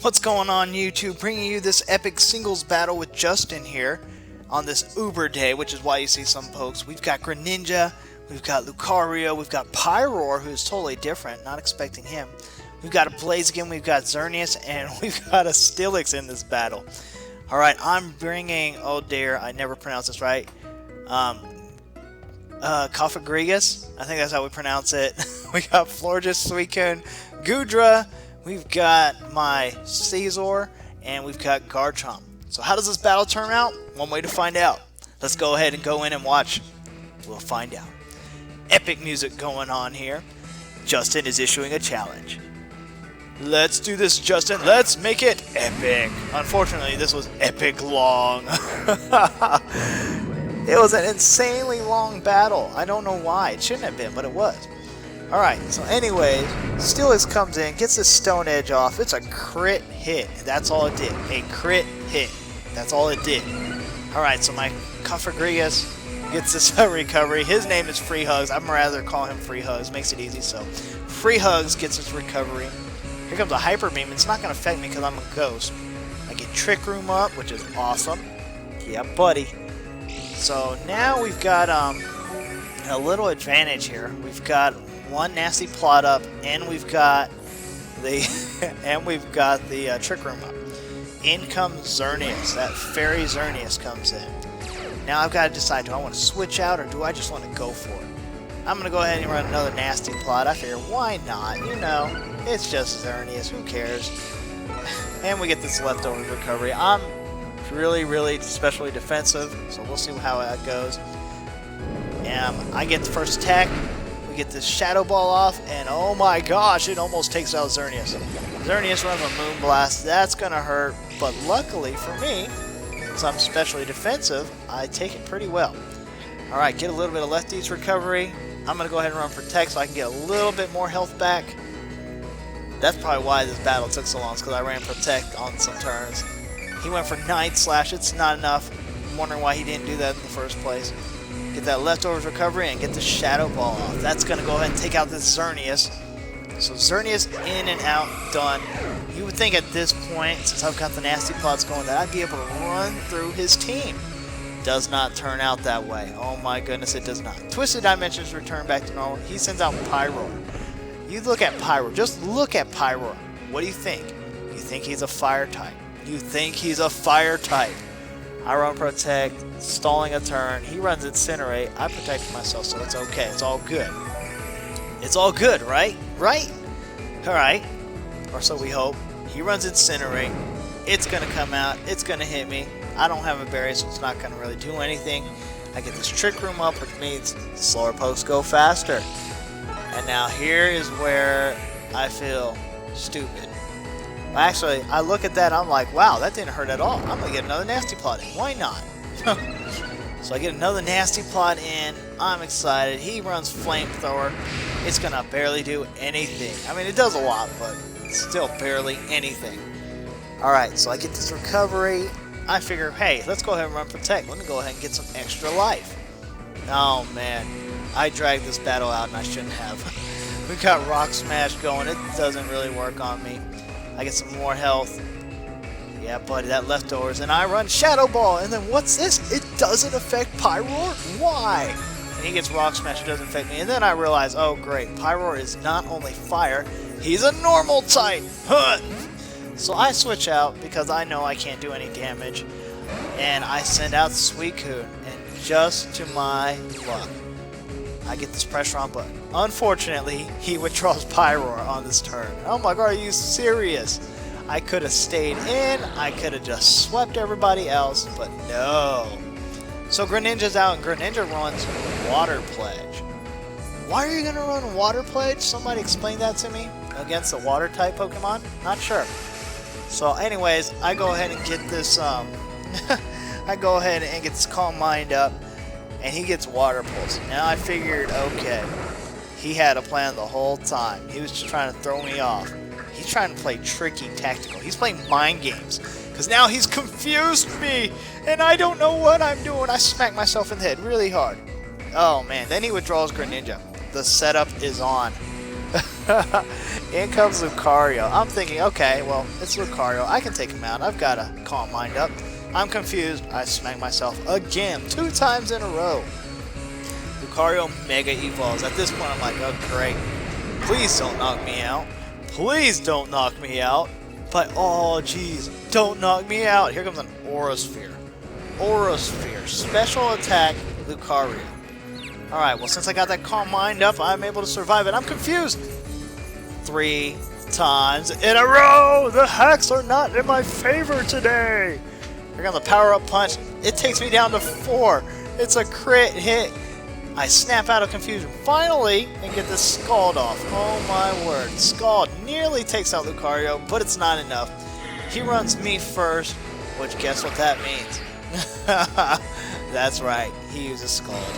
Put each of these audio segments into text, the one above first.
What's going on, YouTube? Bringing you this epic singles battle with Justin here on this Uber day, which is why you see some pokes. We've got Greninja, we've got Lucario, we've got Pyroar, who's totally different, not expecting him. We've got a Blaziken, we've got Xerneas, and we've got a Steelix in this battle. Alright, I'm bringing, oh dear, I never pronounced this right, Pokedex, I think that's how we pronounce it. We got Florges, Suicune, Goodra, we've got my Caesar, and we've got Garchomp. So how does this battle turn out? One way to find out. Let's go ahead and go in and watch. We'll find out. Epic music going on here. Justin is issuing a challenge. Let's do this, Justin. Let's make it epic. Unfortunately, this was epic long. It was an insanely long battle. I don't know why. It shouldn't have been, but it was. Alright, so anyways, Steelix comes in, gets his Stone Edge off. It's a crit hit. That's all it did. A crit hit. That's all it did. Alright, so my Pokedex gets this recovery. His name is Free Hugs. I'd rather call him Free Hugs. Makes it easy. So, Free Hugs gets his recovery. Here comes a Hyper Beam. It's not going to affect me because I'm a ghost. I get Trick Room up, which is awesome. Yeah, buddy. So, now we've got a little advantage here. We've got one nasty plot up, and we've got the Trick Room up. In comes Xerneas. That fairy Xerneas comes in. Now I've got to decide, do I want to switch out or do I just want to go for it? I'm going to go ahead and run another nasty plot. I figure, why not? You know, it's just Xerneas. Who cares? And we get this leftover recovery. I'm really especially defensive, so we'll see how that goes. And I get the first attack. We get this Shadow Ball off, and oh my gosh, it almost takes out Xerneas. Xerneas runs a Moonblast. That's going to hurt, but luckily for me, since I'm specially defensive, I take it pretty well. Alright, get a little bit of Lefty's recovery. I'm going to go ahead and run Protect so I can get a little bit more health back. That's probably why this battle took so long, because I ran Protect on some turns. He went for Night Slash. It's not enough. I'm wondering why he didn't do that in the first place. Get that leftovers recovery and get the Shadow Ball off. That's going to go ahead and take out this Xerneas. So Xerneas in and out, done. You would think at this point, since I've got the nasty plots going, that I'd be able to run through his team. Does not turn out that way. Oh my goodness, it does not. Twisted Dimensions return back to normal. He sends out Pyroar. You look at Pyroar. Just look at Pyroar. What do you think? You think he's a fire type. You think he's a fire type. I run Protect, stalling a turn. He runs Incinerate. I protect myself, so it's okay. It's all good. It's all good, right? Right? Alright. Or so we hope. He runs Incinerate. It's going to come out. It's going to hit me. I don't have a berry, so it's not going to really do anything. I get this Trick Room up, which means slower pokes go faster. And now here is where I feel stupid. Actually, I look at that, I'm like, wow, that didn't hurt at all. I'm going to get another nasty plot in. Why not? So I get another nasty plot in. I'm excited. He runs Flamethrower. It's going to barely do anything. I mean, it does a lot, but still barely anything. Alright, so I get this recovery. I figure, hey, let's go ahead and run Protect. Let me go ahead and get some extra life. Oh, man. I dragged this battle out, and I shouldn't have. We got Rock Smash going. It doesn't really work on me. I get some more health. Yeah, buddy, that leftovers. And I run Shadow Ball. And then what's this? It doesn't affect Pyroar? Why? And he gets Rock Smash. It doesn't affect me. And then I realize, oh, great. Pyroar is not only fire. He's a normal type. Huh. So I switch out because I know I can't do any damage. And I send out Suicune. And just to my luck, I get this pressure on button. Unfortunately, he withdraws Pyroar on this turn. Oh my god, are you serious? I could have stayed in, I could have just swept everybody else, but no. So Greninja's out, and Greninja runs Water Pledge. Why are you going to run Water Pledge? Somebody explain that to me. Against the water type Pokemon? Not sure. So anyways, I go ahead and get this, I go ahead and get this Calm Mind up. And he gets Water Pulse. Now I figured, okay, he had a plan the whole time. He was just trying to throw me off. He's trying to play tricky tactical. He's playing mind games. Because now he's confused me. And I don't know what I'm doing. I smack myself in the head really hard. Oh man, then he withdraws Greninja. The setup is on. In comes Lucario. I'm thinking, okay, well, it's Lucario. I can take him out. I've got a calm mind up. I'm confused. I smack myself again, 2 times in a row. Lucario Mega Evolves. At this point, I'm like, oh, great. Please don't knock me out. Please don't knock me out. But, oh, jeez. Don't knock me out. Here comes an Aura Sphere. Aura Sphere. Special attack, Lucario. Alright, well, since I got that calm mind up, I'm able to survive it. I'm confused. 3 times in a row. The hacks are not in my favor today. Here comes the power-up punch. It takes me down to 4. It's a crit hit. I snap out of confusion finally and get this Scald off. Oh my word. Scald nearly takes out Lucario, but it's not enough. He runs me first, which guess what that means? That's right. He uses Scald.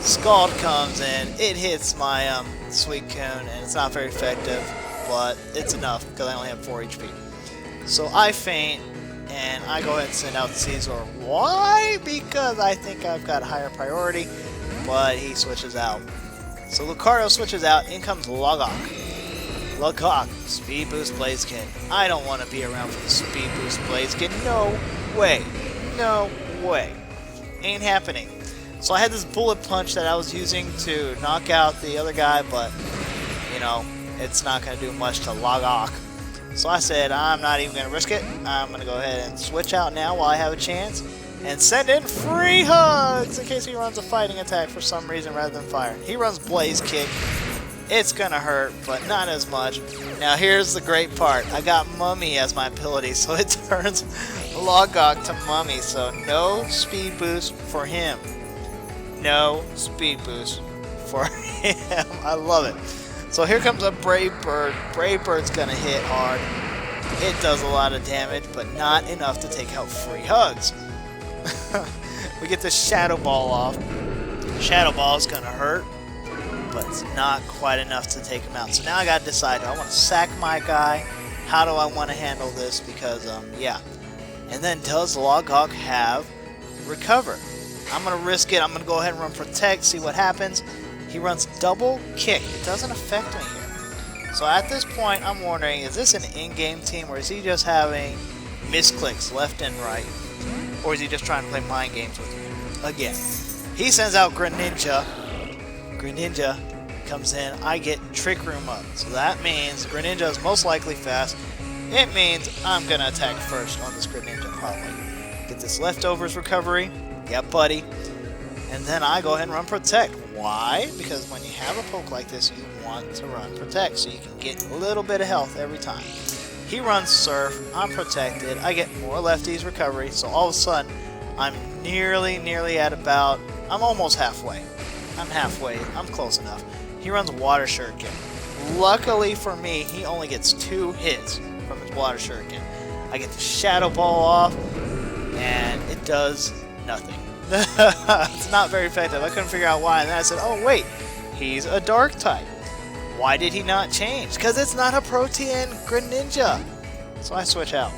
Scald comes in. It hits my Sweet Cone, and it's not very effective, but it's enough because I only have 4 HP. So I faint, and I go ahead and send out Caesar. Why? Because I think I've got a higher priority. But he switches out. So Lucario switches out. In comes Logok. Logok, Speed Boost Blaziken. I don't want to be around for the Speed Boost Blaziken. No way. No way. Ain't happening. So I had this Bullet Punch that I was using to knock out the other guy, but, you know, it's not going to do much to Logok. So I said, I'm not even going to risk it. I'm going to go ahead and switch out now while I have a chance. And send in free hugs in case he runs a fighting attack for some reason rather than fire. He runs Blaze Kick. It's gonna hurt, but not as much. Now here's the great part. I got Mummy as my ability, so it turns Logok to Mummy. So no speed boost for him. No speed boost for him. I love it. So here comes a Brave Bird. Brave Bird's gonna hit hard. It does a lot of damage, but not enough to take out free hugs. We get the Shadow Ball off. Shadow Ball is gonna hurt, but it's not quite enough to take him out. So now I gotta decide, do I want to sack my guy? How do I want to handle this? Because, yeah. And then does Logok have Recover? I'm gonna risk it. I'm gonna go ahead and run Protect, see what happens. He runs Double Kick. It doesn't affect me here. So at this point, I'm wondering, is this an in-game team, or is he just having misclicks left and right? Or is he just trying to play mind games with me? Again. He sends out Greninja. Greninja comes in. I get Trick Room up. So that means Greninja is most likely fast. It means I'm going to attack first on this Greninja probably. Get this Leftovers recovery. Yep, buddy. And then I go ahead and run Protect. Why? Because when you have a poke like this, you want to run Protect. So you can get a little bit of health every time. He runs Surf, I'm protected, I get more lefties recovery, so all of a sudden, I'm nearly at about, I'm almost halfway. I'm halfway, I'm close enough. He runs Water Shuriken. Luckily for me, he only gets 2 hits from his Water Shuriken. I get the Shadow Ball off, and it does nothing. It's not very effective, I couldn't figure out why, and then I said, oh wait, he's a Dark type. Why did he not change? Because it's not a Protean Greninja. So I switch out.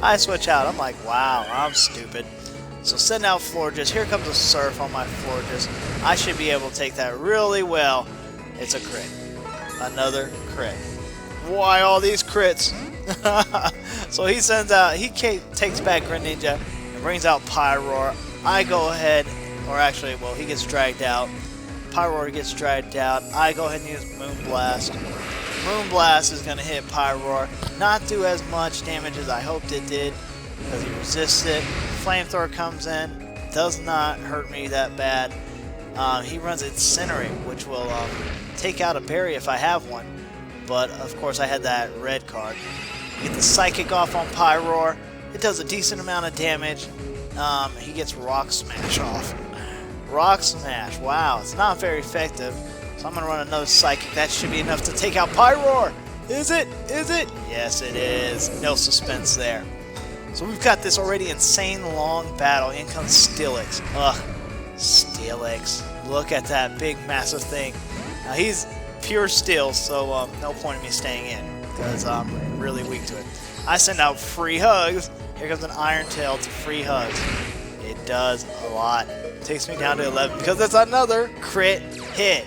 I switch out. I'm like, wow, I'm stupid. So send out Florges. Here comes a Surf on my Florges. I should be able to take that really well. It's a crit. Another crit. Why all these crits? So he sends out, he takes back Greninja and brings out Pyroar. I go ahead, or actually, well, he gets dragged out. Pyroar gets dragged out. I go ahead and use Moonblast. Moonblast is going to hit Pyroar. Not do as much damage as I hoped it did because he resists it. Flamethrower comes in. Does not hurt me that bad. He runs Incinerate, which will take out a berry if I have one. But, of course, I had that red card. Get the Psychic off on Pyroar. It does a decent amount of damage. He gets Rock Smash off. Rock Smash, wow, it's not very effective. So I'm going to run another Psychic. That should be enough to take out Pyroar. Is it? Is it? Yes, it is. No suspense there. So we've got this already insane long battle. In comes Steelix. Ugh, Steelix. Look at that big, massive thing. Now he's pure steel, so no point in me staying in because I'm really weak to it. I send out Free Hugs. Here comes an Iron Tail to Free Hugs. It does a lot. Takes me down to 11 because it's another crit hit.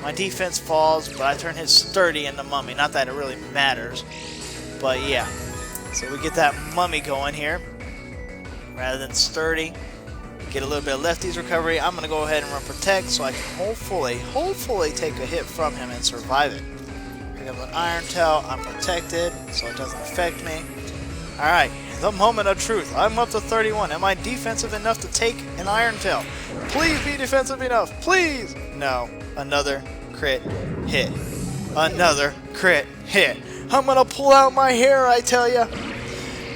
My defense falls, but I turn his sturdy into mummy. Not that it really matters, but yeah. So we get that mummy going here rather than sturdy. Get a little bit of lefties recovery. I'm going to go ahead and run protect so I can hopefully take a hit from him and survive it. Here comes an Iron Tail. I'm protected so it doesn't affect me. Alright, the moment of truth. I'm up to 31. Am I defensive enough to take an Iron Tail? Please be defensive enough. Please. No. Another crit hit. Another crit hit. I'm going to pull out my hair, I tell ya.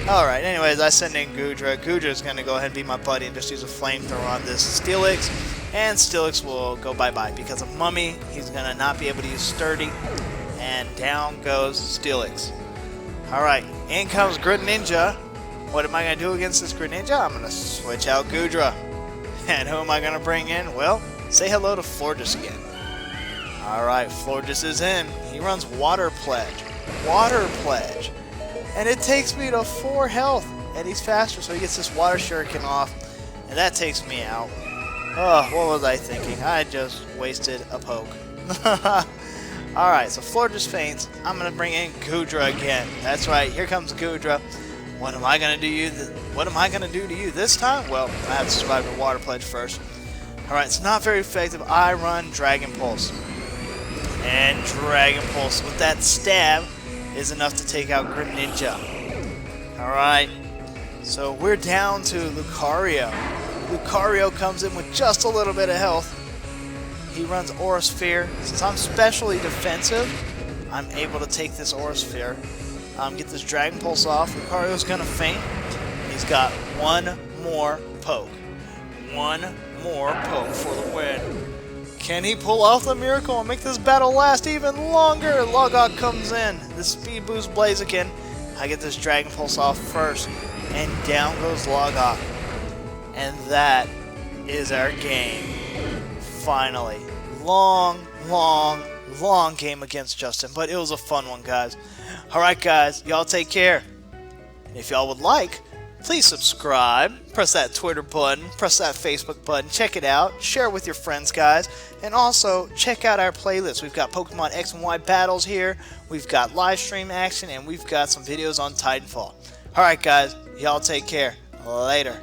Alright, anyways, I send in Goodra. Goodra's going to go ahead and be my buddy and just use a flamethrower on this Steelix. And Steelix will go bye-bye because of Mummy. He's going to not be able to use Sturdy. And down goes Steelix. Alright, in comes Greninja. What am I going to do against this Greninja? I'm going to switch out Goodra. And who am I going to bring in? Well, say hello to Florges again. Alright, Florges is in. He runs Water Pledge. Water Pledge. And it takes me to 4 health. And he's faster, so he gets this Water Shuriken off. And that takes me out. Oh, what was I thinking? I just wasted a poke. Alright, so Florges faints. I'm going to bring in Goodra again. That's right, here comes Goodra. What am I going to do to you this time? Well, I have to survive the Water Pledge first. Alright, it's not very effective. I run Dragon Pulse. And Dragon Pulse with that stab is enough to take out Greninja. Alright, so we're down to Lucario. Lucario comes in with just a little bit of health. He runs Aura Sphere. Since I'm specially defensive, I'm able to take this Aura Sphere. Get this Dragon Pulse off. Lucario's gonna faint. And he's got one more poke. One more poke for the win. Can he pull off the miracle and make this battle last even longer? Logok comes in. The Speed Boost Blaziken. I get this Dragon Pulse off first. And down goes Logok. And that is our game. Finally. Long game against Justin. But it was a fun one, guys. Alright, guys. Y'all take care. And if y'all would like, please subscribe, press that Twitter button, press that Facebook button, check it out, share it with your friends, guys, and also check out our playlist. We've got Pokemon X and Y battles here, we've got live stream action, and we've got some videos on Titanfall. Alright guys, y'all take care. Later.